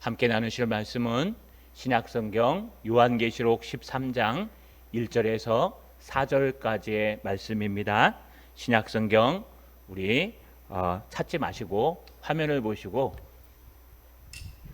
함께 나누실 말씀은 신약성경 요한계시록 13장 1절에서 4절까지의 말씀입니다. 신약성경 우리 찾지 마시고 화면을 보시고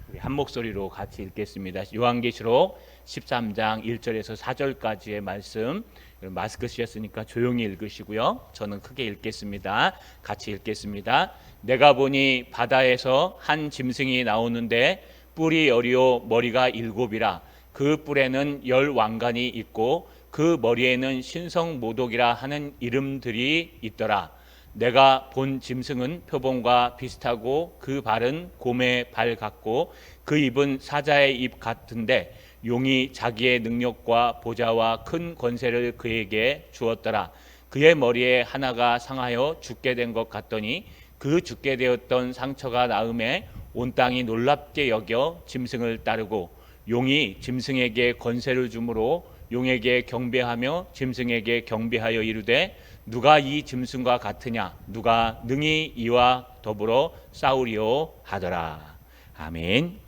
우리 한 목소리로 같이 읽겠습니다. 요한계시록 13장 1절에서 4절까지의 말씀, 마스크 쓰셨으니까 조용히 읽으시고요. 저는 크게 읽겠습니다. 같이 읽겠습니다. 내가 보니 바다에서 한 짐승이 나오는데 뿔이 열이요 머리가 일곱이라. 그 뿔에는 10왕관이 있고 그 머리에는 신성모독이라 하는 이름들이 있더라. 내가 본 짐승은 표범과 비슷하고 그 발은 곰의 발 같고 그 입은 사자의 입 같은데 용이 자기의 능력과 보좌와 큰 권세를 그에게 주었더라. 그의 머리에 하나가 상하여 죽게 된 것 같더니 그 죽게 되었던 상처가 나음에 온 땅이 놀랍게 여겨 짐승을 따르고 용이 짐승에게 권세를 주므로 용에게 경배하며 짐승에게 경배하여 이르되 누가 이 짐승과 같으냐 누가 능히 이와 더불어 싸우리요 하더라. 아멘.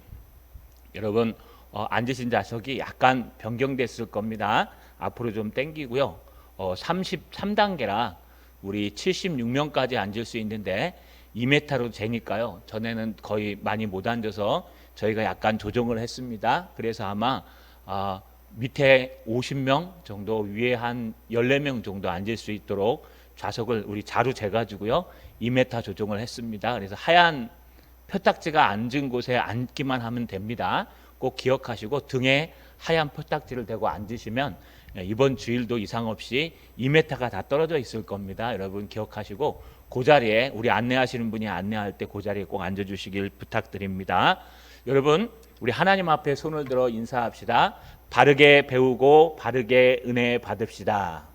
여러분 앉으신 좌석이 약간 변경됐을 겁니다. 앞으로 좀 당기고요. 33단계라 우리 76명까지 앉을 수 있는데 2m로 재니까요. 전에는 거의 많이 못 앉아서 저희가 약간 조정을 했습니다. 그래서 아마 밑에 50명 정도, 위에 한 14명 정도 앉을 수 있도록 좌석을 우리 자루 재가지고요 2m 조정을 했습니다. 그래서 하얀 표딱지가 앉은 곳에 앉기만 하면 됩니다. 꼭 기억하시고 등에 하얀 표딱지를 대고 앉으시면 이번 주일도 이상 없이 2m가 다 떨어져 있을 겁니다. 여러분 기억하시고 그 자리에 우리 안내하시는 분이 안내할 때 그 자리에 꼭 앉아주시길 부탁드립니다. 여러분 우리 하나님 앞에 손을 들어 인사합시다. 바르게 배우고 바르게 은혜 받읍시다.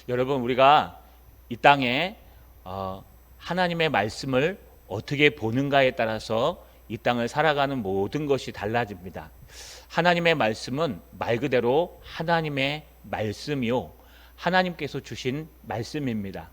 여러분 우리가 이 땅에 하나님의 말씀을 어떻게 보는가에 따라서 이 땅을 살아가는 모든 것이 달라집니다. 하나님의 말씀은 말 그대로 하나님의 말씀이요 하나님께서 주신 말씀입니다.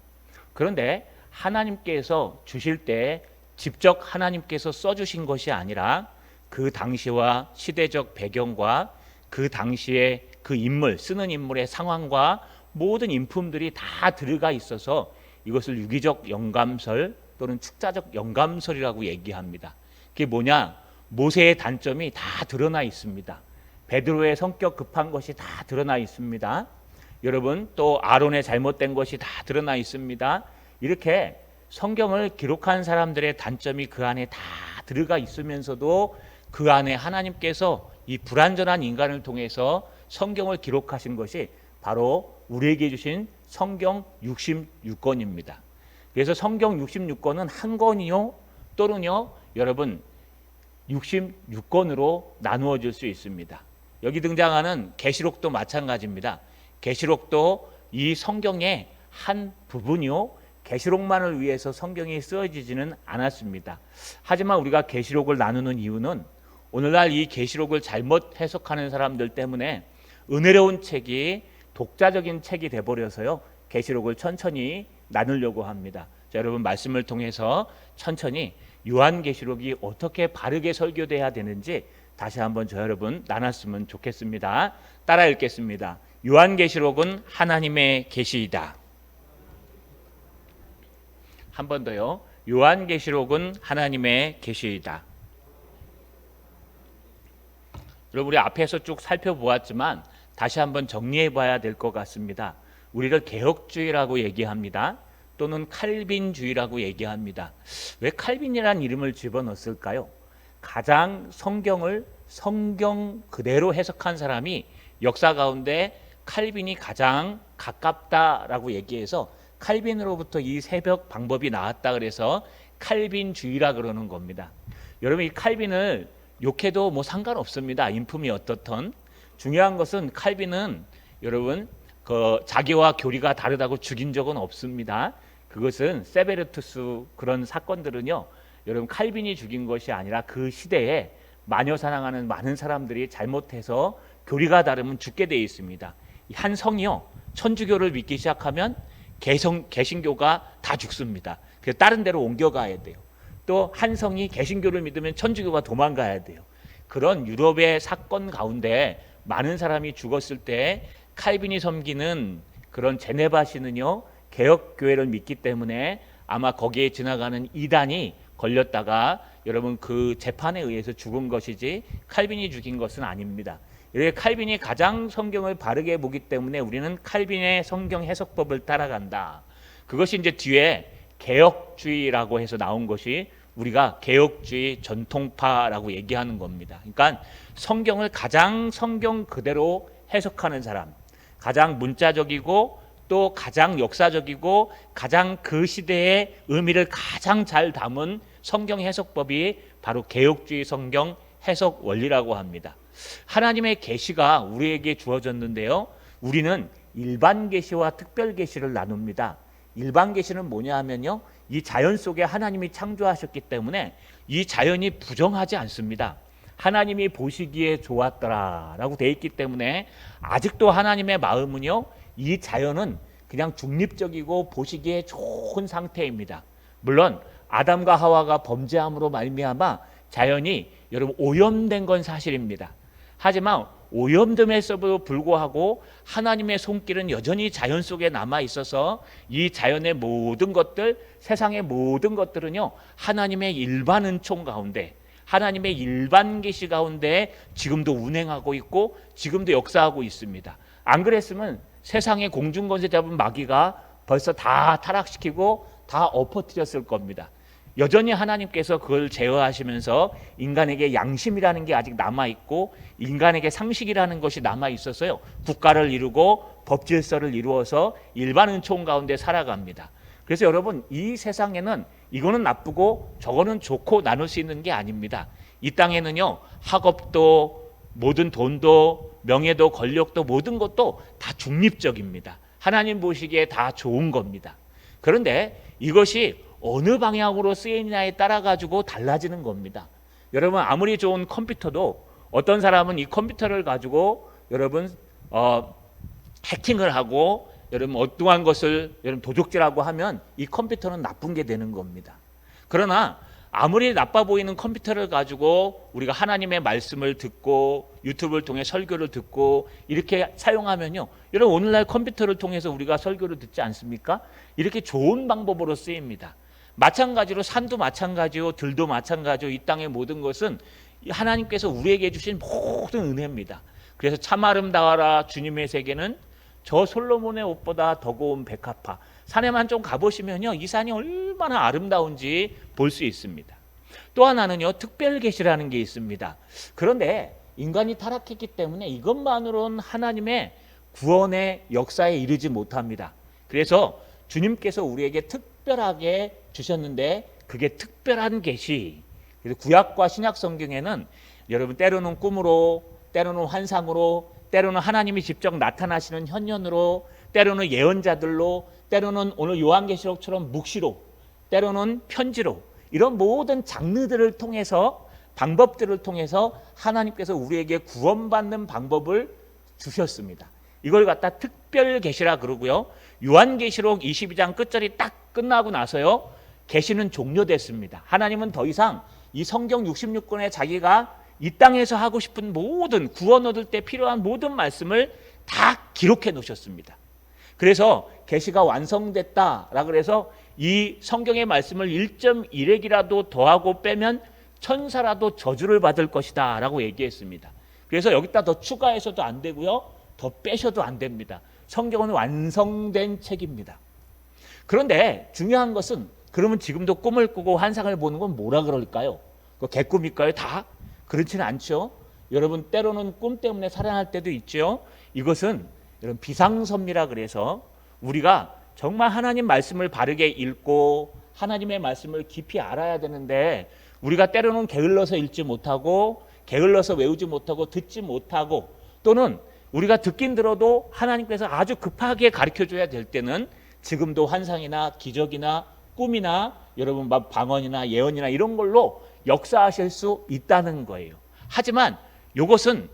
그런데 하나님께서 주실 때 직접 하나님께서 써주신 것이 아니라 그 당시와 시대적 배경과 그 당시에 그 인물, 쓰는 인물의 상황과 모든 인품들이 다 들어가 있어서 이것을 유기적 영감설 또는 축자적 영감설이라고 얘기합니다. 그게 뭐냐? 모세의 단점이 다 드러나 있습니다. 베드로의 성격 급한 것이 다 드러나 있습니다. 여러분 또 아론의 잘못된 것이 다 드러나 있습니다. 이렇게 성경을 기록한 사람들의 단점이 그 안에 다 들어가 있으면서도 그 안에 하나님께서 이 불완전한 인간을 통해서 성경을 기록하신 것이 바로 우리에게 주신 성경 66권입니다. 그래서 성경 66권은 한 권이요 또는요 여러분 66권으로 나누어질 수 있습니다. 여기 등장하는 계시록도 마찬가지입니다. 계시록도 이 성경의 한 부분이요 계시록만을 위해서 성경이 쓰여지지는 않았습니다. 하지만 우리가 계시록을 나누는 이유는 오늘날 이 계시록을 잘못 해석하는 사람들 때문에 은혜로운 책이 독자적인 책이 돼버려서요 계시록을 천천히 나누려고 합니다. 자, 여러분 말씀을 통해서 천천히 요한계시록이 어떻게 바르게 설교돼야 되는지 다시 한번 저 여러분 나눴으면 좋겠습니다. 따라 읽겠습니다. 요한계시록은 하나님의 계시이다. 한 번 더요. 요한계시록은 하나님의 계시이다. 여러분 우리 앞에서 쭉 살펴보았지만 다시 한번 정리해 봐야 될 것 같습니다. 우리를 개혁주의라고 얘기합니다. 또는 칼빈주의라고 얘기합니다. 왜 칼빈이라는 이름을 집어넣었을까요? 가장 성경을 성경 그대로 해석한 사람이 역사 가운데 칼빈이 가장 가깝다라고 얘기해서 칼빈으로부터 이 해석 방법이 나왔다 그래서 칼빈주의라 그러는 겁니다. 여러분 이 칼빈을 욕해도 뭐 상관없습니다. 인품이 어떻든. 중요한 것은 칼빈은 여러분 자기와 교리가 다르다고 죽인 적은 없습니다. 그것은 세베르투스 그런 사건들은요 여러분 칼빈이 죽인 것이 아니라 그 시대에 마녀 사랑하는 많은 사람들이 잘못해서 교리가 다르면 죽게 되어 있습니다. 한 성이요 천주교를 믿기 시작하면 개신교가 다 죽습니다. 그래서 다른 데로 옮겨가야 돼요. 또 한성이 개신교를 믿으면 천주교가 도망가야 돼요. 그런 유럽의 사건 가운데 많은 사람이 죽었을 때 칼빈이 섬기는 그런 제네바시는요 개혁교회를 믿기 때문에 아마 거기에 지나가는 이단이 걸렸다가 여러분 그 재판에 의해서 죽은 것이지 칼빈이 죽인 것은 아닙니다. 이렇게 칼빈이 가장 성경을 바르게 보기 때문에 우리는 칼빈의 성경 해석법을 따라간다. 그것이 이제 뒤에 개혁주의라고 해서 나온 것이 우리가 개혁주의 전통파라고 얘기하는 겁니다. 그러니까 성경을 가장 성경 그대로 해석하는 사람, 가장 문자적이고 또 가장 역사적이고 가장 그 시대의 의미를 가장 잘 담은 성경 해석법이 바로 개혁주의 성경 해석 원리라고 합니다. 하나님의 계시가 우리에게 주어졌는데요. 우리는 일반 계시와 특별 계시를 나눕니다. 일반 계시는 뭐냐 하면요. 이 자연 속에 하나님이 창조하셨기 때문에 이 자연이 부정하지 않습니다. 하나님이 보시기에 좋았더라라고 되어 있기 때문에 아직도 하나님의 마음은요. 이 자연은 그냥 중립적이고 보시기에 좋은 상태입니다. 물론 아담과 하와가 범죄함으로 말미암아 자연이 여러분 오염된 건 사실입니다. 하지만 오염됨에서도 불구하고 하나님의 손길은 여전히 자연 속에 남아 있어서 이 자연의 모든 것들, 세상의 모든 것들은요 하나님의 일반 은총 가운데, 하나님의 일반 계시 가운데 지금도 운행하고 있고 지금도 역사하고 있습니다. 안 그랬으면 세상의 공중권세 잡은 마귀가 벌써 다 타락시키고 다 엎어뜨렸을 겁니다. 여전히 하나님께서 그걸 제어하시면서 인간에게 양심이라는 게 아직 남아있고 인간에게 상식이라는 것이 남아있어서요 국가를 이루고 법질서를 이루어서 일반 은총 가운데 살아갑니다. 그래서 여러분 이 세상에는 이거는 나쁘고 저거는 좋고 나눌 수 있는 게 아닙니다. 이 땅에는요 학업도 모든 돈도 명예도 권력도 모든 것도 다 중립적입니다. 하나님 보시기에 다 좋은 겁니다. 그런데 이것이 어느 방향으로 쓰이느냐에 따라 가지고 달라지는 겁니다. 여러분 아무리 좋은 컴퓨터도 어떤 사람은 이 컴퓨터를 가지고 여러분 해킹을 하고 여러분 엉뚱한 것을 여러분 도적질하고 하면 이 컴퓨터는 나쁜 게 되는 겁니다. 그러나 아무리 나빠 보이는 컴퓨터를 가지고 우리가 하나님의 말씀을 듣고 유튜브를 통해 설교를 듣고 이렇게 사용하면요 여러분 오늘날 컴퓨터를 통해서 우리가 설교를 듣지 않습니까? 이렇게 좋은 방법으로 쓰입니다. 마찬가지로 산도 마찬가지요 들도 마찬가지요 이 땅의 모든 것은 하나님께서 우리에게 주신 모든 은혜입니다. 그래서 참 아름다워라 주님의 세계는 저 솔로몬의 옷보다 더 고운 백합화. 산에만 좀 가보시면요 이 산이 얼마나 아름다운지 볼 수 있습니다. 또 하나는요 특별 계시라는 게 있습니다. 그런데 인간이 타락했기 때문에 이것만으로는 하나님의 구원의 역사에 이르지 못합니다. 그래서 주님께서 우리에게 특별하게 주셨는데 그게 특별한 계시. 그래서 구약과 신약 성경에는 여러분 때로는 꿈으로, 때로는 환상으로, 때로는 하나님이 직접 나타나시는 현현으로, 때로는 예언자들로, 때로는 오늘 요한계시록처럼 묵시로, 때로는 편지로 이런 모든 장르들을 통해서 방법들을 통해서 하나님께서 우리에게 구원받는 방법을 주셨습니다. 이걸 갖다 특별 계시라 그러고요. 요한계시록 22장 끝절이 딱 끝나고 나서요. 계시는 종료됐습니다. 하나님은 더 이상 이 성경 66권에 자기가 이 땅에서 하고 싶은 모든 구원 얻을 때 필요한 모든 말씀을 다 기록해 놓으셨습니다. 그래서 계시가 완성됐다라 그래서 이 성경의 말씀을 1.1핵이라도 더하고 빼면 천사라도 저주를 받을 것이다 라고 얘기했습니다. 그래서 여기다 더 추가해서도 안 되고요. 더 빼셔도 안 됩니다. 성경은 완성된 책입니다. 그런데 중요한 것은 그러면 지금도 꿈을 꾸고 환상을 보는 건 뭐라 그럴까요? 그 개꿈일까요? 다? 그렇지는 않죠. 여러분 때로는 꿈 때문에 살아날 때도 있죠. 이것은 여러분 비상선미라 그래서 우리가 정말 하나님 말씀을 바르게 읽고 하나님의 말씀을 깊이 알아야 되는데 우리가 때로는 게을러서 읽지 못하고 게을러서 외우지 못하고 듣지 못하고 또는 우리가 듣긴 들어도 하나님께서 아주 급하게 가르쳐줘야 될 때는 지금도 환상이나 기적이나 꿈이나 여러분 방언이나 예언이나 이런 걸로 역사하실 수 있다는 거예요. 하지만 이것은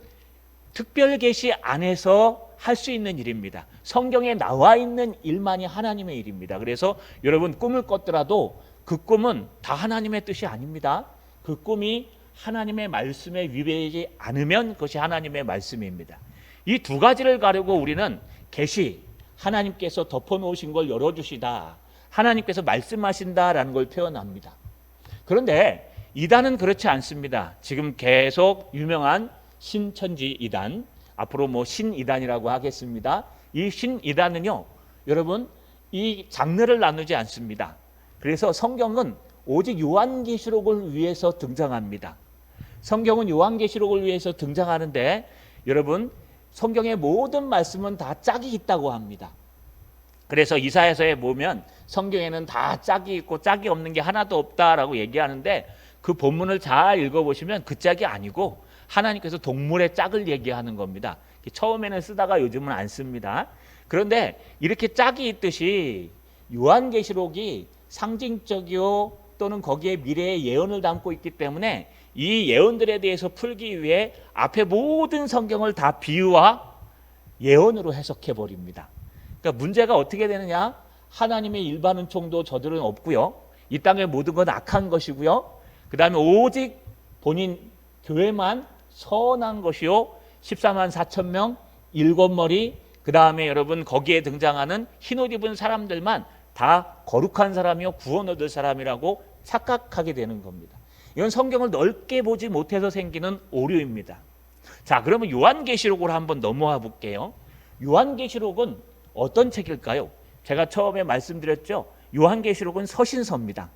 특별 계시 안에서 할 수 있는 일입니다. 성경에 나와 있는 일만이 하나님의 일입니다. 그래서 여러분 꿈을 꿨더라도 그 꿈은 다 하나님의 뜻이 아닙니다. 그 꿈이 하나님의 말씀에 위배되지 않으면 그것이 하나님의 말씀입니다. 이 두 가지를 가지고 우리는 계시, 하나님께서 덮어놓으신 걸 열어주시다, 하나님께서 말씀하신다라는 걸 표현합니다. 그런데 이단은 그렇지 않습니다. 지금 계속 유명한 신천지 이단, 앞으로 뭐 신이단이라고 하겠습니다. 이 신이단은요, 여러분 이 장르를 나누지 않습니다. 그래서 성경은 오직 요한계시록을 위해서 등장합니다. 성경은 요한계시록을 위해서 등장하는데 여러분 성경의 모든 말씀은 다 짝이 있다고 합니다. 그래서 이사야서에 보면 성경에는 다 짝이 있고 짝이 없는 게 하나도 없다라고 얘기하는데 그 본문을 잘 읽어보시면 그 짝이 아니고 하나님께서 동물의 짝을 얘기하는 겁니다. 처음에는 쓰다가 요즘은 안 씁니다. 그런데 이렇게 짝이 있듯이 요한계시록이 상징적이요 또는 거기에 미래의 예언을 담고 있기 때문에 이 예언들에 대해서 풀기 위해 앞에 모든 성경을 다 비유와 예언으로 해석해 버립니다. 그러니까 문제가 어떻게 되느냐? 하나님의 일반 은총도 저들은 없고요. 이 땅의 모든 건 악한 것이고요. 그 다음에 오직 본인 교회만 선한 것이요. 14만 4천 명, 7머리, 그 다음에 여러분 거기에 등장하는 흰옷 입은 사람들만 다 거룩한 사람이요 구원 얻을 사람이라고 착각하게 되는 겁니다. 이건 성경을 넓게 보지 못해서 생기는 오류입니다. 자, 그러면 요한계시록으로 한번 넘어와 볼게요. 요한계시록은 어떤 책일까요? 제가 처음에 말씀드렸죠. 요한계시록은 서신서입니다.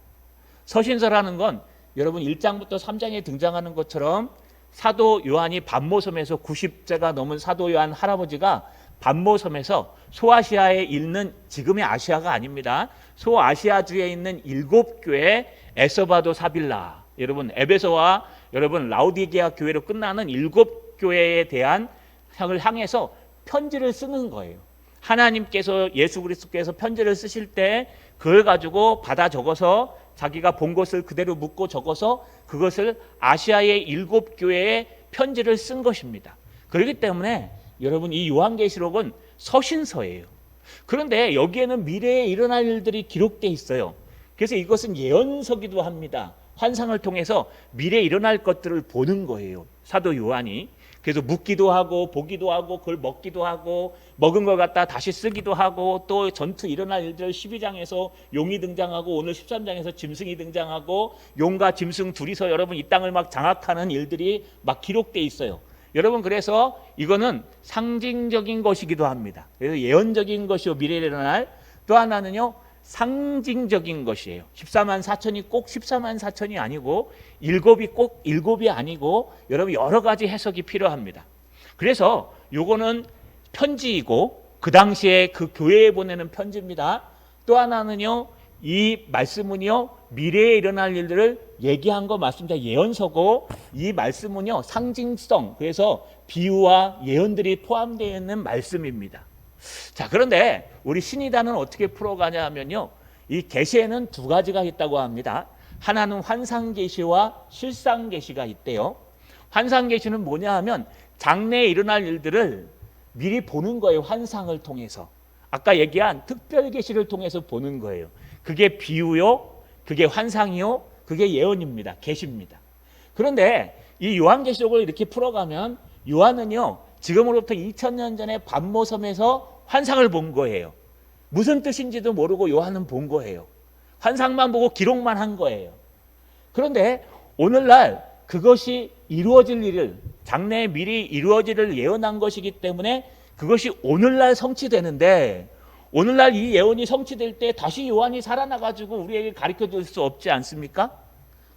서신서라는 건 여러분 1장부터 3장에 등장하는 것처럼 사도 요한이 반모섬에서 90세가 넘은 사도 요한 할아버지가 반모섬에서 소아시아에 있는, 지금의 아시아가 아닙니다, 소아시아주에 있는 7교회 에서바도 사빌라, 여러분 에베소와 여러분 라우디게아 교회로 끝나는 7교회에 대한 향을 향해서 편지를 쓰는 거예요. 하나님께서 예수 그리스도께서 편지를 쓰실 때 그걸 가지고 받아 적어서 자기가 본 것을 그대로 묻고 적어서 그것을 아시아의 7교회에 편지를 쓴 것입니다. 그렇기 때문에 여러분 이 요한계시록은 서신서예요. 그런데 여기에는 미래에 일어날 일들이 기록되어 있어요. 그래서 이것은 예언서기도 합니다. 환상을 통해서 미래에 일어날 것들을 보는 거예요, 사도 요한이. 그래서 묻기도 하고 보기도 하고 그걸 먹기도 하고 먹은 걸 갖다 다시 쓰기도 하고 또 전투 일어날 일들 12장에서 용이 등장하고 오늘 13장에서 짐승이 등장하고 용과 짐승 둘이서 여러분 이 땅을 막 장악하는 일들이 막 기록되어 있어요. 여러분 그래서 이거는 상징적인 것이기도 합니다. 그래서 예언적인 것이요 미래에 일어날, 또 하나는요 상징적인 것이에요. 14만 4천이 꼭 14만 4천이 아니고 7이 꼭 7이 아니고 여러분 여러 가지 해석이 필요합니다. 그래서 요거는 편지이고 그 당시에 그 교회에 보내는 편지입니다. 또 하나는요 이 말씀은요 미래에 일어날 일들을 얘기한 거 맞습니다. 예언서고 이 말씀은요 상징성, 그래서 비유와 예언들이 포함되어 있는 말씀입니다. 자, 그런데 우리 신이단은 어떻게 풀어가냐 하면요, 이 계시에는 두 가지가 있다고 합니다. 하나는 환상계시와 실상계시가 있대요. 환상계시는 뭐냐 하면 장래에 일어날 일들을 미리 보는 거예요. 환상을 통해서. 아까 얘기한 특별계시를 통해서 보는 거예요. 그게 비유요, 그게 환상이요, 그게 예언입니다. 계시입니다. 그런데 이 요한계시록을 이렇게 풀어가면 요한은요 지금으로부터 2000년 전에 반모섬에서 환상을 본 거예요. 무슨 뜻인지도 모르고 요한은 본 거예요. 환상만 보고 기록만 한 거예요. 그런데 오늘날 그것이 이루어질 일을, 장래에 미리 이루어질 일을 예언한 것이기 때문에 그것이 오늘날 성취되는데, 오늘날 이 예언이 성취될 때 다시 요한이 살아나가지고 우리에게 가르쳐 줄 수 없지 않습니까?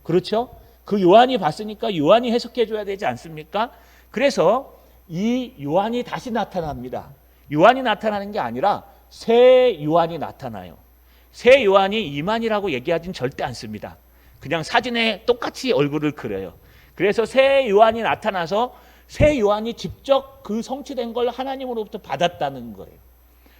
그렇죠? 그 요한이 봤으니까 요한이 해석해 줘야 되지 않습니까? 그래서 이 요한이 다시 나타납니다. 요한이 나타나는 게 아니라 새 요한이 나타나요. 새 요한이 이만이라고 얘기하진 절대 않습니다. 그냥 사진에 똑같이 얼굴을 그려요. 그래서 새 요한이 나타나서 새 요한이 직접 그 성취된 걸 하나님으로부터 받았다는 거예요.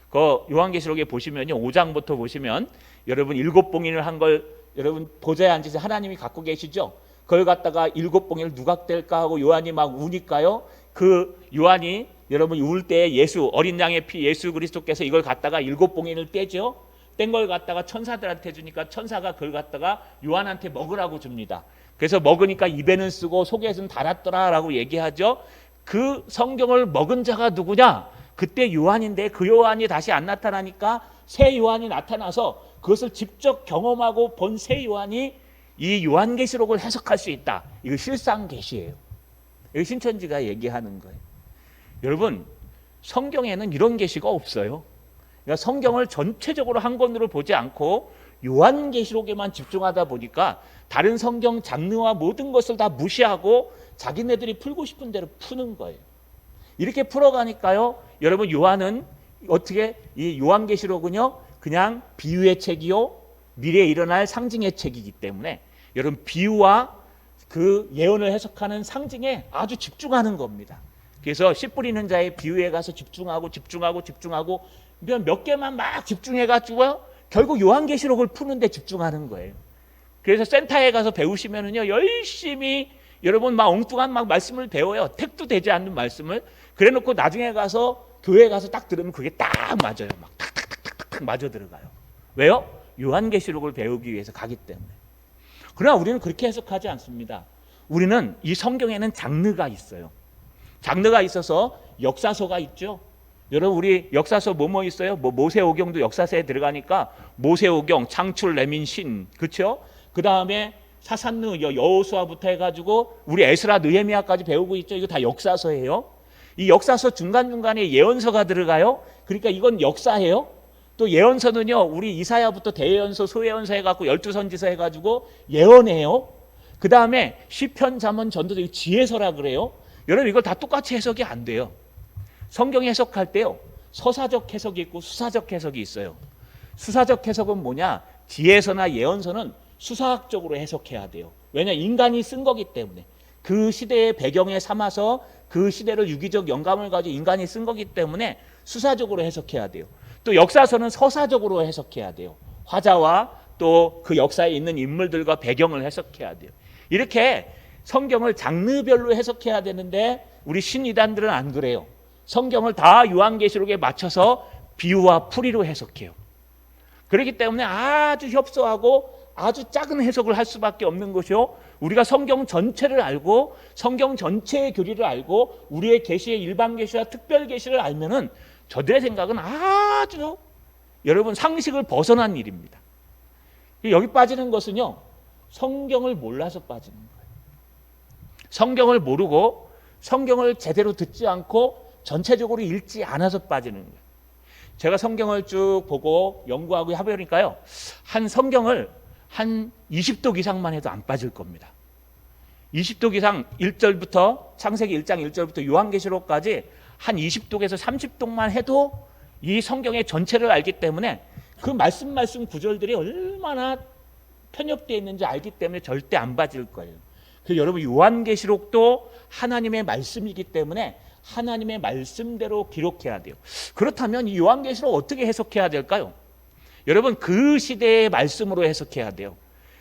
그 요한계시록에 보시면요, 5장부터 보시면 여러분 7봉인을 한 걸 여러분 보좌에 앉으셔 하나님이 갖고 계시죠. 그걸 갖다가 7봉인을 누가 뗄까 하고 요한이 막 우니까요. 그 요한이 여러분 울 때 예수, 어린 양의 피 예수 그리스도께서 이걸 갖다가 7봉인을 떼죠. 못된 걸 갖다가 천사들한테 주니까 천사가 그걸 갖다가 요한한테 먹으라고 줍니다. 그래서 먹으니까 입에는 쓰고 속에는 달았더라라고 얘기하죠. 그 성경을 먹은 자가 누구냐? 그때 요한인데 그 요한이 다시 안 나타나니까 새 요한이 나타나서 그것을 직접 경험하고 본 새 요한이 이 요한계시록을 해석할 수 있다. 이거 실상계시예요. 이거 신천지가 얘기하는 거예요. 여러분, 성경에는 이런 계시가 없어요. 그러니까 성경을 전체적으로 한 권으로 보지 않고 요한계시록에만 집중하다 보니까 다른 성경 장르와 모든 것을 다 무시하고 자기네들이 풀고 싶은 대로 푸는 거예요. 이렇게 풀어가니까요, 여러분, 요한은 어떻게, 이 요한계시록은요 그냥 비유의 책이요 미래에 일어날 상징의 책이기 때문에 여러분, 비유와 그 예언을 해석하는 상징에 아주 집중하는 겁니다. 그래서 씨 뿌리는 자의 비유에 가서 집중하고 몇 개만 막 집중해가지고요 결국 요한계시록을 푸는데 집중하는 거예요. 그래서 센터에 가서 배우시면은요 열심히 여러분 막 엉뚱한 막 말씀을 배워요. 택도 되지 않는 말씀을. 그래놓고 나중에 가서 교회 가서 딱 들으면 그게 딱 맞아요. 막 탁탁탁탁탁 맞아 들어가요. 왜요? 요한계시록을 배우기 위해서 가기 때문에. 그러나 우리는 그렇게 해석하지 않습니다. 우리는 이 성경에는 장르가 있어요. 장르가 있어서 역사서가 있죠. 여러분, 우리 역사서 뭐뭐 있어요? 뭐 모세오경도 역사서에 들어가니까 모세오경, 창출, 레민, 신, 그렇죠? 그 다음에 사산느, 여호수아부터 해가지고 우리 에스라, 느헤미야까지 배우고 있죠. 이거 다 역사서예요. 이 역사서 중간중간에 예언서가 들어가요. 그러니까 이건 역사예요. 또 예언서는요, 우리 이사야부터 대예언서, 소예언서 해갖고 12선지서 해가지고 예언해요. 그 다음에 시편, 잠언, 전도서, 지혜서라 그래요. 여러분, 이걸 다 똑같이 해석이 안 돼요. 성경 해석할 때요, 서사적 해석이 있고 수사적 해석이 있어요. 수사적 해석은 뭐냐? 지혜서나 예언서는 수사학적으로 해석해야 돼요. 왜냐? 인간이 쓴 거기 때문에. 그 시대의 배경에 삼아서 그 시대를 유기적 영감을 가지고 인간이 쓴 거기 때문에 수사적으로 해석해야 돼요. 또 역사서는 서사적으로 해석해야 돼요. 화자와 또 그 역사에 있는 인물들과 배경을 해석해야 돼요. 이렇게 성경을 장르별로 해석해야 되는데 우리 신이단들은 안 그래요. 성경을 다 요한계시록에 맞춰서 비유와 풀이로 해석해요. 그렇기 때문에 아주 협소하고 아주 작은 해석을 할 수밖에 없는 것이요, 우리가 성경 전체를 알고 성경 전체의 교리를 알고 우리의 계시의 일반 계시와 특별 계시를 알면은 저들의 생각은 아주 여러분 상식을 벗어난 일입니다. 여기 빠지는 것은요, 성경을 몰라서 빠지는 거예요. 성경을 모르고 성경을 제대로 듣지 않고 전체적으로 읽지 않아서 빠지는 거예요. 제가 성경을 쭉 보고 연구하고 해보니까요, 한 성경을 한 20독 이상만 해도 안 빠질 겁니다. 20독 이상, 1절부터 창세기 1장 1절부터 요한계시록까지 한 20독에서 30독만 해도 이 성경의 전체를 알기 때문에 그 말씀 구절들이 얼마나 편협되어 있는지 알기 때문에 절대 안 빠질 거예요. 그래서 여러분, 요한계시록도 하나님의 말씀이기 때문에 하나님의 말씀대로 기록해야 돼요. 그렇다면 이 요한계시록 어떻게 해석해야 될까요? 여러분, 그 시대의 말씀으로 해석해야 돼요.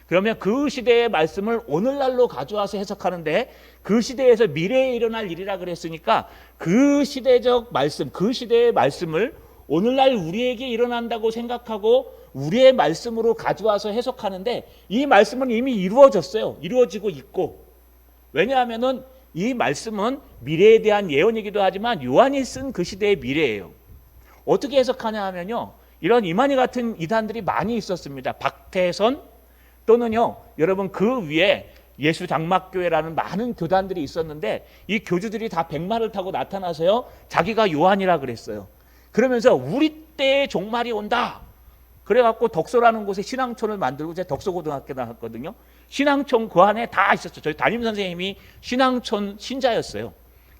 그러면 그 시대의 말씀을 오늘날로 가져와서 해석하는데, 그 시대에서 미래에 일어날 일이라 그랬으니까 그 시대적 말씀, 그 시대의 말씀을 오늘날 우리에게 일어난다고 생각하고 우리의 말씀으로 가져와서 해석하는데, 이 말씀은 이미 이루어졌어요. 이루어지고 있고. 왜냐하면은 이 말씀은 미래에 대한 예언이기도 하지만 요한이 쓴 그 시대의 미래예요. 어떻게 해석하냐 하면요, 이런 이만희 같은 이단들이 많이 있었습니다. 박태선 또는요, 여러분 그 위에 예수장막교회라는 많은 교단들이 있었는데, 이 교주들이 다 백마를 타고 나타나서요, 자기가 요한이라 그랬어요. 그러면서 우리 때의 종말이 온다. 그래갖고 덕소라는 곳에 신앙촌을 만들고, 제가 덕소고등학교 나왔거든요. 신앙촌 그 안에 다 있었죠. 저희 담임선생님이 신앙촌 신자였어요.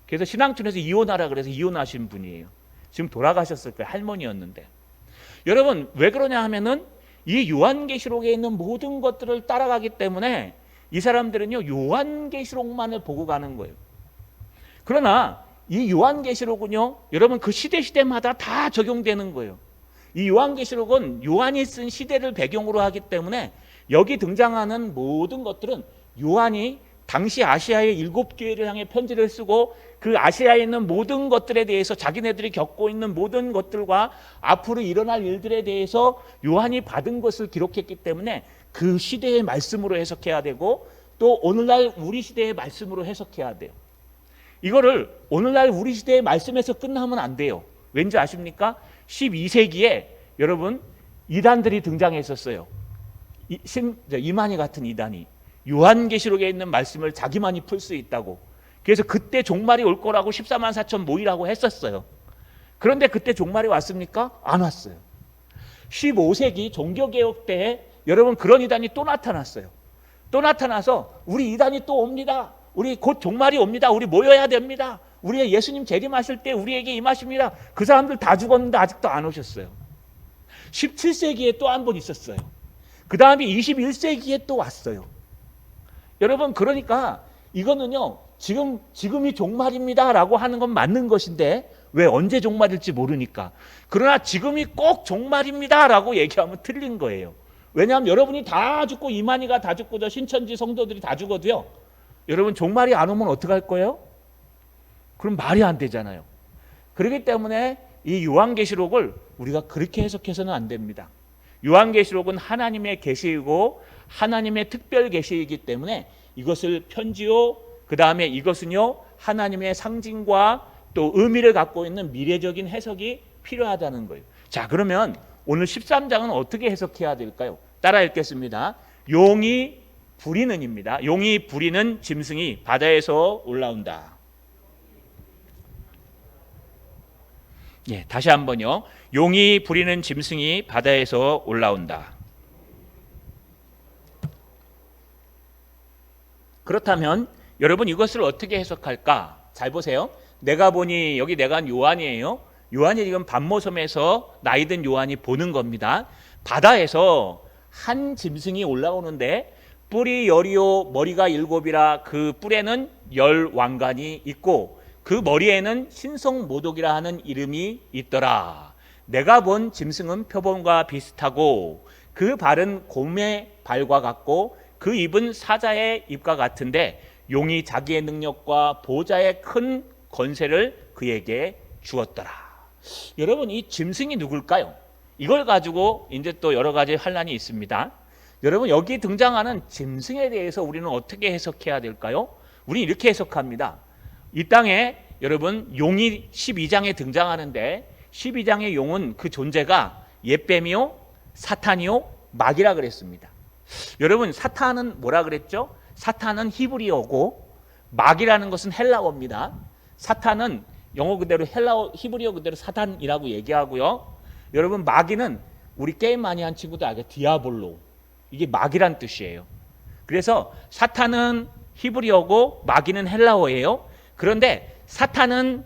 그래서 신앙촌에서 이혼하라 그래서 이혼하신 분이에요. 지금 돌아가셨을 거예요. 할머니였는데. 여러분, 왜 그러냐 하면은 이 요한계시록에 있는 모든 것들을 따라가기 때문에 이 사람들은요, 요한계시록만을 보고 가는 거예요. 그러나 이 요한계시록은요, 여러분 그 시대마다 다 적용되는 거예요. 이 요한계시록은 요한이 쓴 시대를 배경으로 하기 때문에 여기 등장하는 모든 것들은 요한이 당시 아시아의 7교회를 향해 편지를 쓰고 그 아시아에 있는 모든 것들에 대해서 자기네들이 겪고 있는 모든 것들과 앞으로 일어날 일들에 대해서 요한이 받은 것을 기록했기 때문에 그 시대의 말씀으로 해석해야 되고 또 오늘날 우리 시대의 말씀으로 해석해야 돼요. 이거를 오늘날 우리 시대의 말씀에서 끝나면 안 돼요. 왠지 아십니까? 12세기에 여러분 이단들이 등장했었어요. 이만희 같은 이단이 요한계시록에 있는 말씀을 자기만이 풀 수 있다고. 그래서 그때 종말이 올 거라고 14만 4천 모이라고 했었어요. 그런데 그때 종말이 왔습니까? 안 왔어요. 15세기 종교개혁 때에 여러분 그런 이단이 또 나타났어요. 또 나타나서 우리 이단이 또 옵니다. 우리 곧 종말이 옵니다. 우리 모여야 됩니다. 우리의 예수님 재림하실 때 우리에게 임하십니다. 그 사람들 다 죽었는데 아직도 안 오셨어요. 17세기에 또 한 번 있었어요. 그 다음에 21세기에 또 왔어요. 여러분 그러니까 이거는요 지금이 종말입니다 라고 하는 건 맞는 것인데 왜 언제 종말일지 모르니까. 그러나 지금이 꼭 종말입니다 라고 얘기하면 틀린 거예요. 왜냐하면 여러분이 다 죽고 이만희가 다 죽고 저 신천지 성도들이 다 죽어도요 여러분 종말이 안 오면 어떡할 거예요? 그럼 말이 안 되잖아요. 그렇기 때문에 이 요한계시록을 우리가 그렇게 해석해서는 안 됩니다. 요한계시록은 하나님의 계시이고 하나님의 특별 계시이기 때문에 이것을 편지요 그 다음에 이것은요 하나님의 상징과 또 의미를 갖고 있는 미래적인 해석이 필요하다는 거예요. 자 그러면 오늘 13장은 어떻게 해석해야 될까요? 따라 읽겠습니다. 용이 부리는입니다. 용이 부리는 짐승이 바다에서 올라온다. 예, 다시 한번요. 용이 부리는 짐승이 바다에서 올라온다. 그렇다면 여러분 이것을 어떻게 해석할까? 잘 보세요. 내가 보니 여기 내가 요한이에요. 요한이 지금 반모섬에서 나이든 요한이 보는 겁니다. 바다에서 한 짐승이 올라오는데 뿔이 열이요 머리가 7이라 그 뿔에는 10왕관이 있고 그 머리에는 신성모독이라 하는 이름이 있더라. 내가 본 짐승은 표범과 비슷하고 그 발은 곰의 발과 같고 그 입은 사자의 입과 같은데 용이 자기의 능력과 보좌의 큰 권세를 그에게 주었더라. 여러분 이 짐승이 누굴까요? 이걸 가지고 이제 또 여러 가지 환란이 있습니다. 여러분 여기 등장하는 짐승에 대해서 우리는 어떻게 해석해야 될까요? 우리는 이렇게 해석합니다. 이 땅에 여러분 용이 12장에 등장하는데 12장의 용은 그 존재가 옛뱀이요 사탄이요 마귀라 그랬습니다. 여러분 사탄은 뭐라 그랬죠? 사탄은 히브리어고 마귀라는 것은 헬라어입니다. 사탄은 영어 그대로 헬라어 히브리어 그대로 사탄이라고 얘기하고요. 여러분 마귀는 우리 게임 많이 한 친구들 알죠? 디아볼로. 이게 마귀란 뜻이에요. 그래서 사탄은 히브리어고 마귀는 헬라어예요. 그런데 사탄은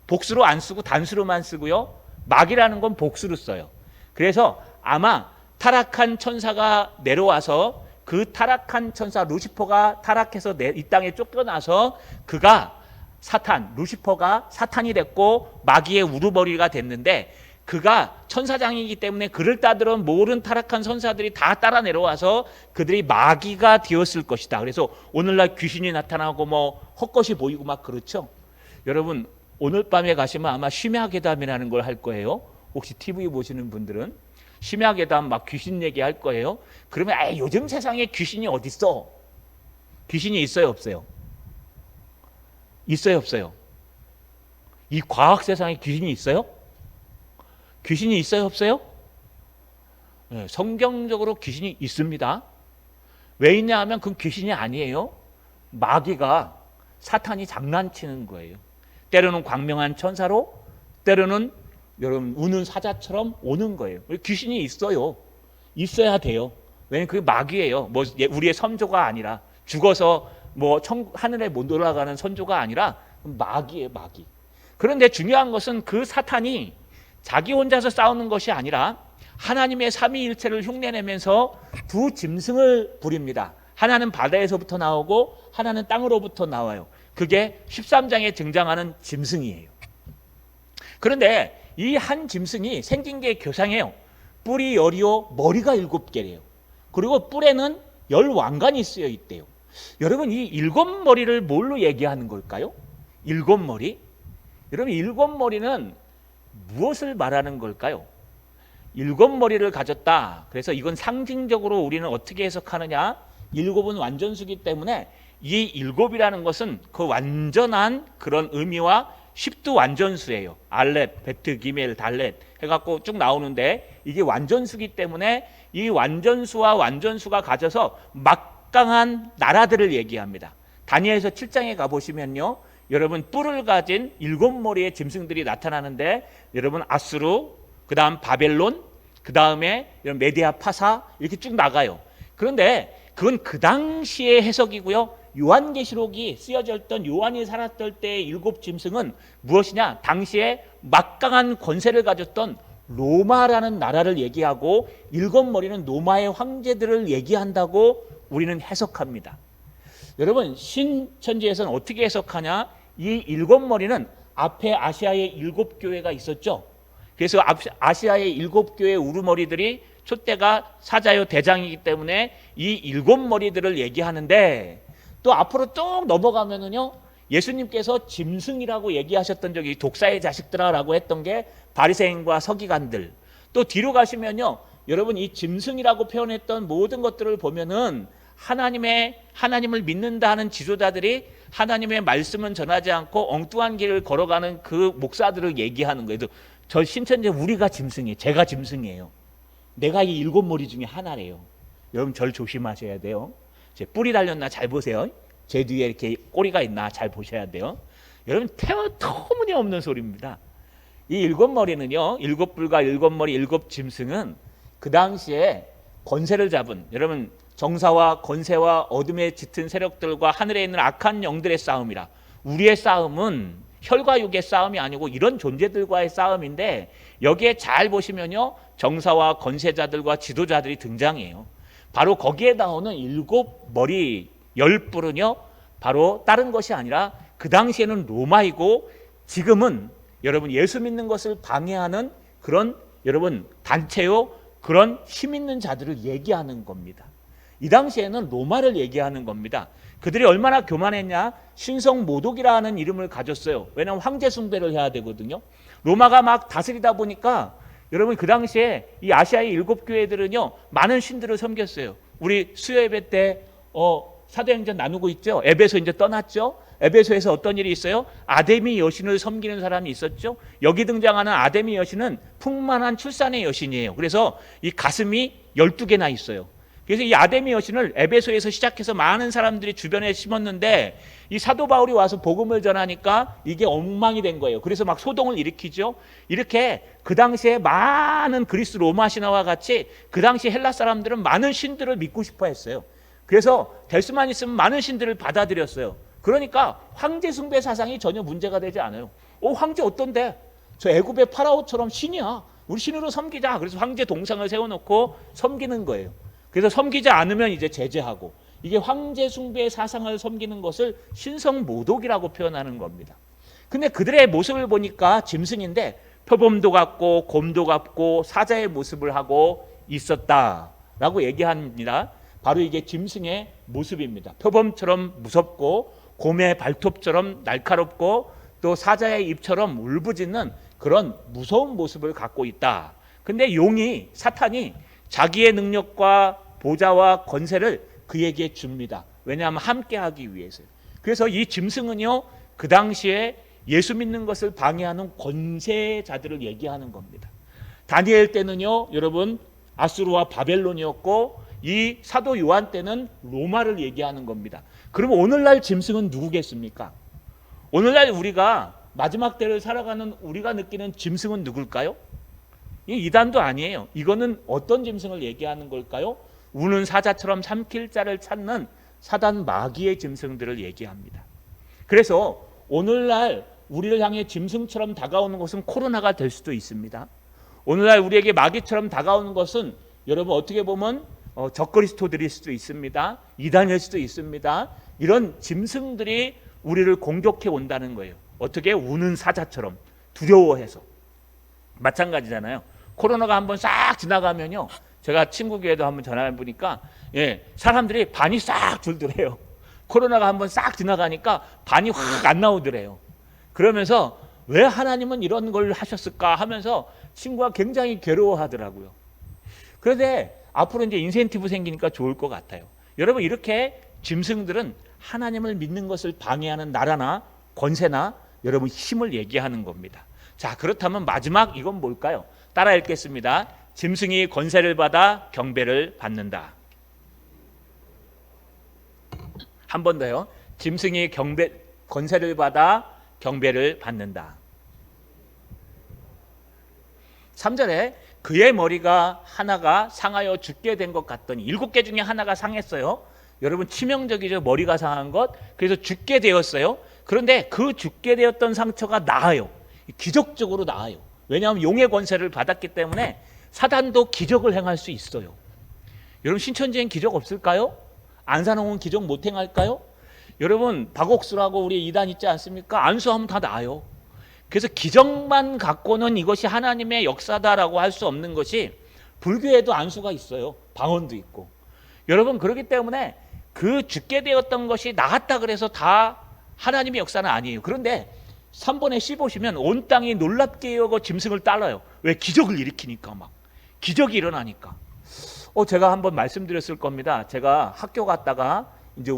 복수로 안 쓰고 단수로만 쓰고요. 마귀라는 건 복수로 써요. 그래서 아마 타락한 천사가 내려와서 그 타락한 천사 루시퍼가 타락해서 이 땅에 쫓겨나서 그가 사탄, 루시퍼가 사탄이 됐고 마귀의 우두머리가 됐는데 그가 천사장이기 때문에 그를 따르던 모든 타락한 선사들이 다 따라 내려와서 그들이 마귀가 되었을 것이다. 그래서 오늘날 귀신이 나타나고 뭐 헛것이 보이고 막 그렇죠. 여러분 오늘 밤에 가시면 아마 심야괴담이라는 걸 할 거예요. 혹시 TV 보시는 분들은 심야괴담 막 귀신 얘기할 거예요. 그러면 요즘 세상에 귀신이 어딨어? 귀신이 있어요 없어요? 있어요 없어요? 이 과학 세상에 귀신이 있어요? 귀신이 있어요 없어요? 네, 성경적으로 귀신이 있습니다. 왜 있냐 하면 그건 귀신이 아니에요. 마귀가 사탄이 장난치는 거예요. 때로는 광명한 천사로 때로는 여러분 우는 사자처럼 오는 거예요. 귀신이 있어요. 있어야 돼요. 왜냐면 그게 마귀예요. 뭐 우리의 선조가 아니라 죽어서 뭐 하늘에 못 올라가는 선조가 아니라 마귀예요, 마귀. 그런데 중요한 것은 그 사탄이 자기 혼자서 싸우는 것이 아니라 하나님의 삼위일체를 흉내내면서 두 짐승을 부립니다. 하나는 바다에서부터 나오고 하나는 땅으로부터 나와요. 그게 13장에 등장하는 짐승이에요. 그런데 이 한 짐승이 생긴 게 교상해요. 뿔이 10이요 머리가 7개래요. 그리고 뿔에는 10왕관이 쓰여 있대요. 여러분 이 일곱 머리를 뭘로 얘기하는 걸까요? 일곱 머리? 여러분 일곱 머리는 무엇을 말하는 걸까요? 일곱 머리를 가졌다. 그래서 이건 상징적으로 우리는 어떻게 해석하느냐? 일곱은 완전수기 때문에 이 일곱이라는 것은 그 완전한 그런 의미와 십두 완전수예요. 알렛, 베트, 기멜, 달렛 해갖고 쭉 나오는데 이게 완전수기 때문에 이 완전수와 완전수가 가져서 막강한 나라들을 얘기합니다. 다니엘서 7장에 가보시면요. 여러분 뿔을 가진 일곱 머리의 짐승들이 나타나는데 여러분 아수르, 그 다음 바벨론, 그 다음에 메디아 파사 이렇게 쭉 나가요. 그런데 그건 그 당시의 해석이고요. 요한계시록이 쓰여져 있던 요한이 살았을 때의 일곱 짐승은 무엇이냐? 당시에 막강한 권세를 가졌던 로마라는 나라를 얘기하고 일곱 머리는 로마의 황제들을 얘기한다고 우리는 해석합니다. 여러분 신천지에서는 어떻게 해석하냐? 이 일곱 머리는 앞에 아시아의 일곱 교회가 있었죠. 그래서 아시아의 일곱 교회 우두머리들이 촛대가 사자요 대장이기 때문에 이 일곱 머리들을 얘기하는데 또 앞으로 쭉 넘어가면은요 예수님께서 짐승이라고 얘기하셨던 적이 독사의 자식들아라고 했던 게 바리새인과 서기관들. 또 뒤로 가시면요 여러분 이 짐승이라고 표현했던 모든 것들을 보면은 하나님을 믿는다 하는 지도자들이 하나님의 말씀은 전하지 않고 엉뚱한 길을 걸어가는 그 목사들을 얘기하는 거예요. 저 신천지 우리가 짐승이에요. 제가 짐승이에요. 내가 이 일곱 머리 중에 하나래요. 여러분 절 조심하셔야 돼요. 제 뿔이 달렸나 잘 보세요. 제 뒤에 이렇게 꼬리가 있나 잘 보셔야 돼요. 여러분 터무니없는 소리입니다. 이 일곱 머리는요. 일곱 뿔과 일곱 머리 일곱 짐승은 그 당시에 권세를 잡은 여러분 정사와 권세와 어둠에 짙은 세력들과 하늘에 있는 악한 영들의 싸움이라. 우리의 싸움은 혈과 육의 싸움이 아니고 이런 존재들과의 싸움인데 여기에 잘 보시면요 정사와 권세자들과 지도자들이 등장해요. 바로 거기에 나오는 일곱 머리 열 뿔은요 바로 다른 것이 아니라 그 당시에는 로마이고 지금은 여러분 예수 믿는 것을 방해하는 그런 여러분 단체요 그런 힘 있는 자들을 얘기하는 겁니다. 이 당시에는 로마를 얘기하는 겁니다. 그들이 얼마나 교만했냐? 신성 모독이라는 이름을 가졌어요. 왜냐하면 황제 숭배를 해야 되거든요. 로마가 막 다스리다 보니까 여러분 그 당시에 이 아시아의 일곱 교회들은요 많은 신들을 섬겼어요. 우리 수요 예배 때 사도행전 나누고 있죠. 에베소 이제 떠났죠. 에베소에서 어떤 일이 있어요? 아데미 여신을 섬기는 사람이 있었죠. 여기 등장하는 아데미 여신은 풍만한 출산의 여신이에요. 그래서 이 가슴이 12개나 있어요. 그래서 이 아데미 여신을 에베소에서 시작해서 많은 사람들이 주변에 심었는데 이 사도 바울이 와서 복음을 전하니까 이게 엉망이 된 거예요. 그래서 막 소동을 일으키죠. 이렇게 그 당시에 많은 그리스 로마 신화와 같이 그 당시 헬라 사람들은 많은 신들을 믿고 싶어 했어요. 그래서 될 수만 있으면 많은 신들을 받아들였어요. 그러니까 황제 숭배 사상이 전혀 문제가 되지 않아요. 황제 어떤데? 저 애굽의 파라오처럼 신이야. 우리 신으로 섬기자. 그래서 황제 동상을 세워놓고 섬기는 거예요. 그래서 섬기지 않으면 이제 제재하고 이게 황제 숭배의 사상을 섬기는 것을 신성 모독이라고 표현하는 겁니다. 근데 그들의 모습을 보니까 짐승인데 표범도 같고 곰도 같고 사자의 모습을 하고 있었다라고 얘기합니다. 바로 이게 짐승의 모습입니다. 표범처럼 무섭고 곰의 발톱처럼 날카롭고 또 사자의 입처럼 울부짖는 그런 무서운 모습을 갖고 있다. 근데 용이 사탄이 자기의 능력과 보좌와 권세를 그에게 줍니다. 왜냐하면 함께하기 위해서요. 그래서 이 짐승은요 그 당시에 예수 믿는 것을 방해하는 권세자들을 얘기하는 겁니다. 다니엘 때는요 여러분 아수르와 바벨론이었고 이 사도 요한 때는 로마를 얘기하는 겁니다. 그러면 오늘날 짐승은 누구겠습니까? 오늘날 우리가 마지막 때를 살아가는 우리가 느끼는 짐승은 누굴까요? 이 이단도 아니에요. 이거는 어떤 짐승을 얘기하는 걸까요? 우는 사자처럼 삼킬 자를 찾는 사단 마귀의 짐승들을 얘기합니다. 그래서 오늘날 우리를 향해 짐승처럼 다가오는 것은 코로나가 될 수도 있습니다. 오늘날 우리에게 마귀처럼 다가오는 것은 여러분 어떻게 보면 적그리스도들일 수도 있습니다. 이단일 수도 있습니다. 이런 짐승들이 우리를 공격해 온다는 거예요. 어떻게? 우는 사자처럼 두려워해서. 마찬가지잖아요. 코로나가 한번 싹 지나가면요. 제가 친구 교회도 한번 전화해 보니까 사람들이 반이 싹 줄더래요. 코로나가 한번 싹 지나가니까 반이 확 안 나오더래요. 그러면서 왜 하나님은 이런 걸 하셨을까 하면서 친구가 굉장히 괴로워하더라고요. 그런데 앞으로 이제 인센티브 생기니까 좋을 것 같아요. 여러분, 이렇게 짐승들은 하나님을 믿는 것을 방해하는 나라나 권세나 여러분 힘을 얘기하는 겁니다. 자, 그렇다면 마지막 이건 뭘까요? 따라 읽겠습니다. 짐승이 권세를 받아 경배를 받는다. 한 번 더요. 짐승이 권세를 받아 경배를 받는다. 3절에 그의 머리가 하나가 상하여 죽게 된 것 같더니 7개 중에 하나가 상했어요. 여러분, 치명적이죠. 머리가 상한 것. 그래서 죽게 되었어요. 그런데 그 죽게 되었던 상처가 나아요. 기적적으로 나아요. 왜냐하면 용의 권세를 받았기 때문에 사단도 기적을 행할 수 있어요. 여러분, 신천지엔 기적 없을까요? 안산홍은 기적 못 행할까요? 여러분, 박옥수라고 우리 이단 있지 않습니까? 안수하면 다 나아요. 그래서 기적만 갖고는 이것이 하나님의 역사다라고 할 수 없는 것이, 불교에도 안수가 있어요. 방언도 있고. 여러분, 그렇기 때문에 그 죽게 되었던 것이 나았다 그래서 다 하나님의 역사는 아니에요. 그런데 3번에 시 보시면 온 땅이 놀랍게 여겨 짐승을 따라요. 왜? 기적을 일으키니까, 막 기적이 일어나니까. 제가 한번 말씀드렸을 겁니다. 제가 학교 갔다가 이제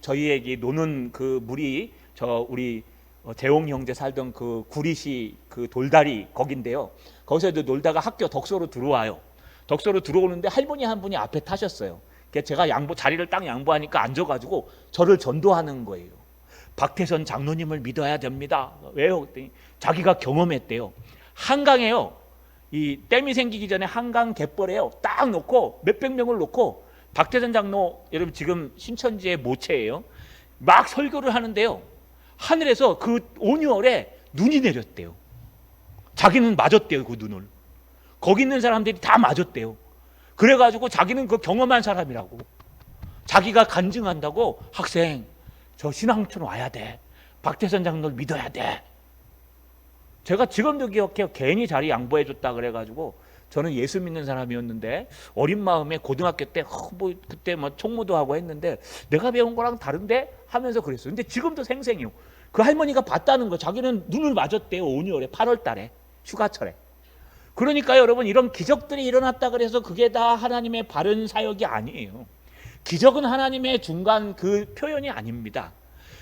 저희에게 노는 그 물이 우리 재홍 형제 살던 그 구리시 그 돌다리 거긴데요. 거기서도 놀다가 학교 덕소로 들어와요. 덕소로 들어오는데 할머니 한 분이 앞에 타셨어요. 제가 자리를 딱 양보하니까 앉아가지고 저를 전도하는 거예요. 박태선 장로님을 믿어야 됩니다. 왜요? 그랬더니 자기가 경험했대요. 한강에요. 이 댐이 생기기 전에 한강 갯벌에요. 딱 놓고 몇백 명을 놓고 박태선 장로, 여러분 지금 신천지의 모체예요. 막 설교를 하는데요. 하늘에서 그 5월에 눈이 내렸대요. 자기는 맞았대요. 그 눈을. 거기 있는 사람들이 다 맞았대요. 그래가지고 자기는 그 경험한 사람이라고. 자기가 간증한다고, 학생 저 신앙촌 와야 돼. 박태선 장로를 믿어야 돼. 제가 지금도 기억해요. 괜히 자리 양보해줬다 그래가지고, 저는 예수 믿는 사람이었는데 어린 마음에 고등학교 때 그때 총무도 하고 했는데 내가 배운 거랑 다른데 하면서 그랬어요. 근데 지금도 생생해요. 그 할머니가 봤다는 거. 자기는 눈을 맞았대요. 5월에 8월 달에 휴가철에. 그러니까 여러분, 이런 기적들이 일어났다 그래서 그게 다 하나님의 바른 사역이 아니에요. 기적은 하나님의 중간 그 표현이 아닙니다.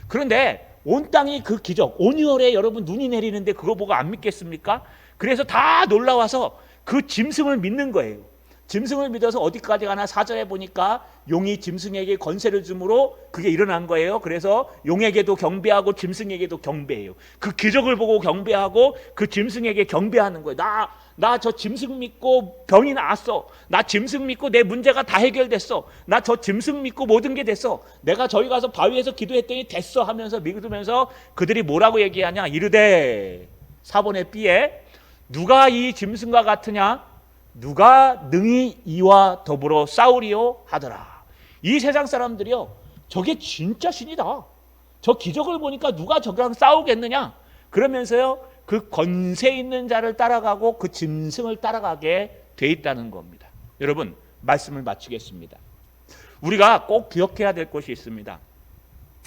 그런데 온 땅이 그 기적, 5월에 여러분 눈이 내리는데 그거 보고 안 믿겠습니까? 그래서 다 놀라워서 그 짐승을 믿는 거예요. 짐승을 믿어서 어디까지 가나 4절에 보니까 용이 짐승에게 권세를 주므로 그게 일어난 거예요. 그래서 용에게도 경배하고 짐승에게도 경배해요. 그 기적을 보고 경배하고 그 짐승에게 경배하는 거예요. 나 저 짐승 믿고 병이 나았어. 나 짐승 믿고 내 문제가 다 해결됐어. 나 저 짐승 믿고 모든 게 됐어. 내가 저기 가서 바위에서 기도했더니 됐어 하면서 믿으면서 그들이 뭐라고 얘기하냐. 이르되 4번의 B에 누가 이 짐승과 같으냐? 누가 능히 이와 더불어 싸우리요 하더라. 이 세상 사람들이요, 저게 진짜 신이다. 저 기적을 보니까 누가 저랑 싸우겠느냐? 그러면서요, 그 권세 있는 자를 따라가고 그 짐승을 따라가게 돼 있다는 겁니다. 여러분, 말씀을 마치겠습니다. 우리가 꼭 기억해야 될 것이 있습니다.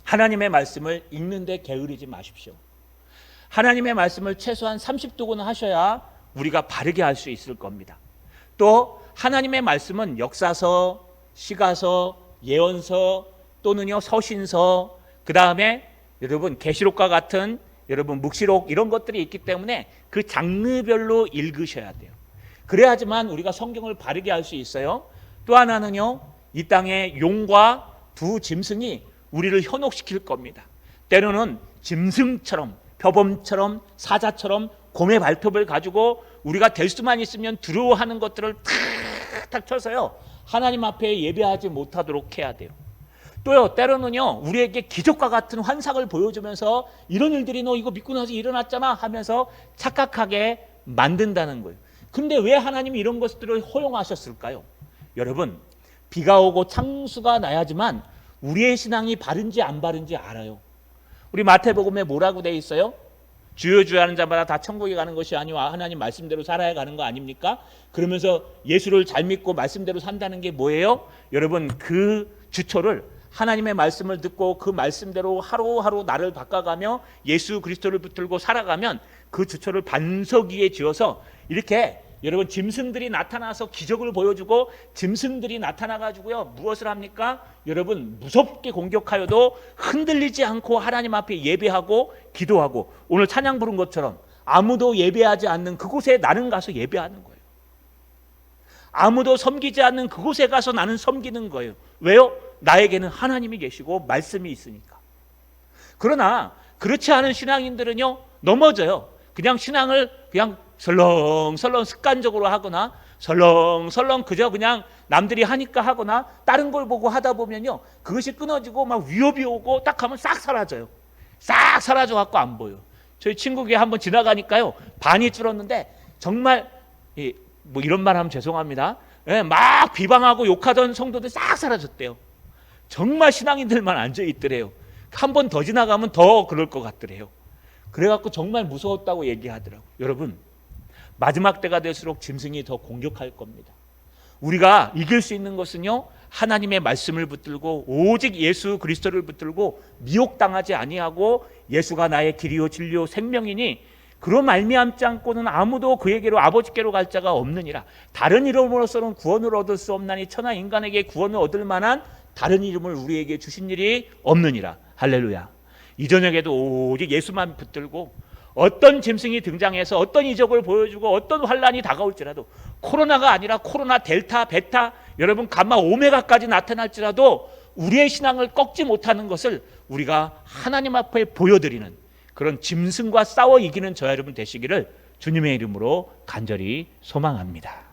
하나님의 말씀을 읽는데 게으르지 마십시오. 하나님의 말씀을 최소한 30讀하셔야 우리가 바르게 할 수 있을 겁니다. 또 하나님의 말씀은 역사서, 시가서, 예언서 또는요 서신서, 그 다음에 여러분 계시록과 같은 여러분 묵시록, 이런 것들이 있기 때문에 그 장르별로 읽으셔야 돼요. 그래야지만 우리가 성경을 바르게 할 수 있어요. 또 하나는요, 이 땅의 용과 두 짐승이 우리를 현혹시킬 겁니다. 때로는 짐승처럼, 표범처럼, 사자처럼 곰의 발톱을 가지고 우리가 될 수만 있으면 두려워하는 것들을 탁탁 쳐서요, 하나님 앞에 예배하지 못하도록 해야 돼요. 또요, 때로는요, 우리에게 기적과 같은 환상을 보여주면서 이런 일들이 너 이거 믿고 나서 일어났잖아 하면서 착각하게 만든다는 거예요. 근데 왜 하나님이 이런 것들을 허용하셨을까요? 여러분, 비가 오고 창수가 나야지만 우리의 신앙이 바른지 안 바른지 알아요. 우리 마태복음에 뭐라고 돼 있어요? 주여 주여 하는 자마다 다 천국에 가는 것이 아니와 하나님 말씀대로 살아야 가는 거 아닙니까? 그러면서 예수를 잘 믿고 말씀대로 산다는 게 뭐예요? 여러분, 그 주초를 하나님의 말씀을 듣고 그 말씀대로 하루하루 나를 바꿔가며 예수 그리스도를 붙들고 살아가면 그 주처를 반석 위에 지어서 이렇게 여러분 짐승들이 나타나서 기적을 보여주고 짐승들이 나타나가지고요 무엇을 합니까? 여러분 무섭게 공격하여도 흔들리지 않고 하나님 앞에 예배하고 기도하고 오늘 찬양 부른 것처럼 아무도 예배하지 않는 그곳에 나는 가서 예배하는 거예요. 아무도 섬기지 않는 그곳에 가서 나는 섬기는 거예요. 왜요? 나에게는 하나님이 계시고 말씀이 있으니까. 그러나 그렇지 않은 신앙인들은요 넘어져요. 그냥 신앙을 그냥 설렁설렁 습관적으로 하거나 설렁설렁 그저 그냥 남들이 하니까 하거나 다른 걸 보고 하다 보면요 그것이 끊어지고 막 위협이 오고 딱 하면 싹 사라져요. 싹 사라져 갖고 안 보여. 저희 친구에게 한번 지나가니까요 반이 줄었는데 정말 뭐 이런 말 하면 죄송합니다. 막 비방하고 욕하던 성도들 싹 사라졌대요. 정말 신앙인들만 앉아 있더래요. 한 번 더 지나가면 더 그럴 것 같더래요. 그래갖고 정말 무서웠다고 얘기하더라고요. 여러분 마지막 때가 될수록 짐승이 더 공격할 겁니다. 우리가 이길 수 있는 것은요 하나님의 말씀을 붙들고 오직 예수 그리스도를 붙들고 미혹당하지 아니하고 예수가 나의 길이요 진리요 생명이니 그로 말미암지 않고는 아무도 그에게로 아버지께로 갈 자가 없느니라. 다른 이름으로서는 구원을 얻을 수 없나니 천하 인간에게 구원을 얻을 만한 다른 이름을 우리에게 주신 일이 없느니라. 할렐루야. 이 저녁에도 오직 예수만 붙들고 어떤 짐승이 등장해서 어떤 이적을 보여주고 어떤 환란이 다가올지라도 코로나가 아니라 코로나 델타 베타 여러분 감마 오메가까지 나타날지라도 우리의 신앙을 꺾지 못하는 것을 우리가 하나님 앞에 보여드리는 그런 짐승과 싸워 이기는 저와 여러분 되시기를 주님의 이름으로 간절히 소망합니다.